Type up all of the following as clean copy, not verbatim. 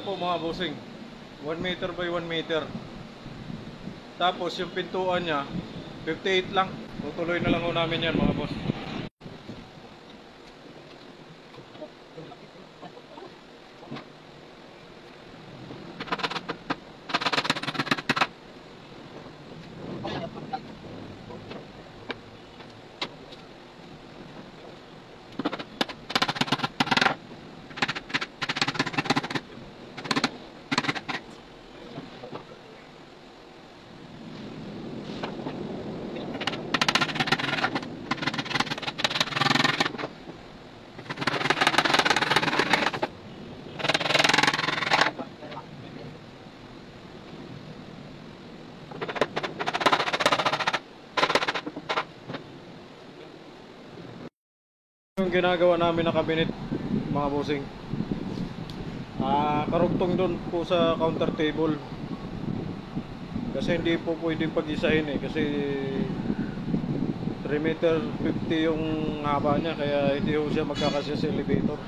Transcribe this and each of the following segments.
Po mga bossing, 1 meter by 1 meter. Tapos yung pintuan niya 58 lang. Tutuloy na lang ho namin yan mga boss. Yung ginagawa namin na cabinet mga bossing, karugtong doon po sa counter table. Kasi hindi po pwedeng pag-isahin kasi 3 meter 50 yung haba niya, kaya hindi po siya magkakasya sa elevator.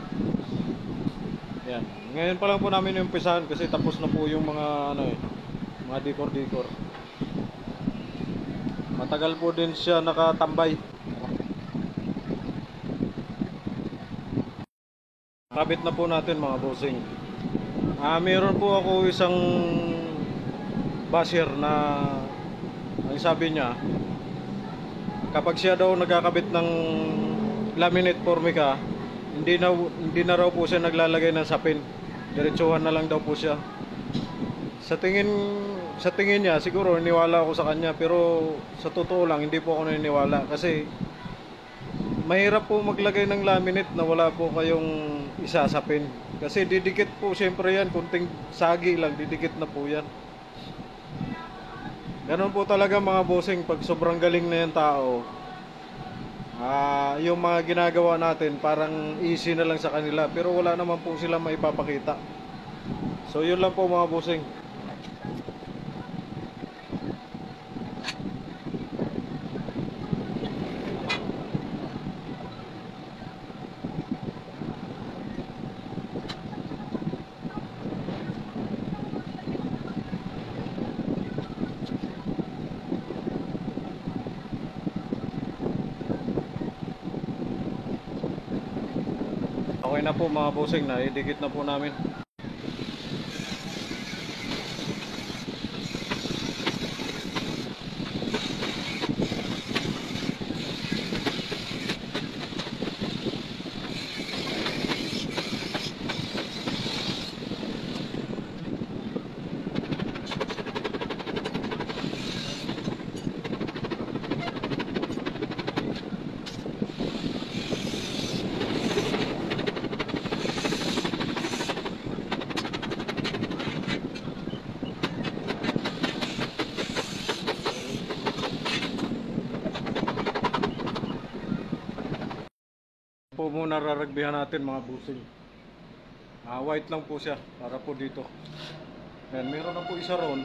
Yan. Ngayon pa lang po namin umpisahan kasi tapos na po yung mga mga decor. Matagal po din siya nakatambay. Kabit na po natin mga bossing. Meron po ako isang basher na ang sabi niya, kapag siya daw nagkakabit ng laminate formica, hindi na raw po siya naglalagay ng sapin. Diretsuhan na lang daw po siya. Sa tingin niya, siguro niniwala ako sa kanya, pero sa totoo lang hindi po ako naniniwala kasi mahirap po maglagay ng laminate na wala po kayong isasapin. Kasi didikit po siyempre yan, kunting sagi lang, didikit na po yan. Ganun po talaga mga bossing, pag sobrang galing na yung tao, yung mga ginagawa natin parang easy na lang sa kanila, pero wala naman po silang maipapakita. So yun lang po mga bossing. Okay na po mga bossing, na idikit na po namin. Po muna raragbihan natin mga bossing. White lang po siya para po dito. Ayan, meron na po isa ron.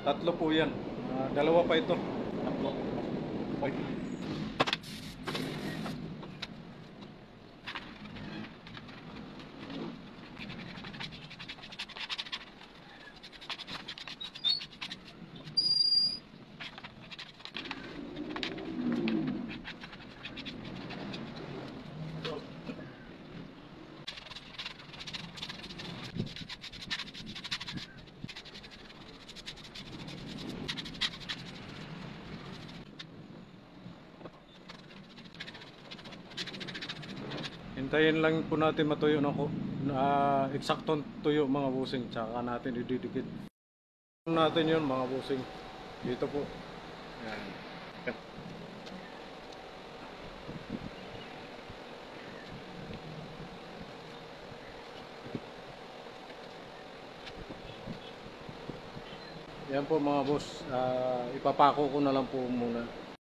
Tatlo po yan. Dalawa pa ito. Tatlo. White. Hintayin lang po natin matuyo na eksaktong tuyo mga bossing, tsaka natin ididikit natin yun mga bossing. Dito po. Yan. Yan po mga boss, ipapako ko na lang po muna.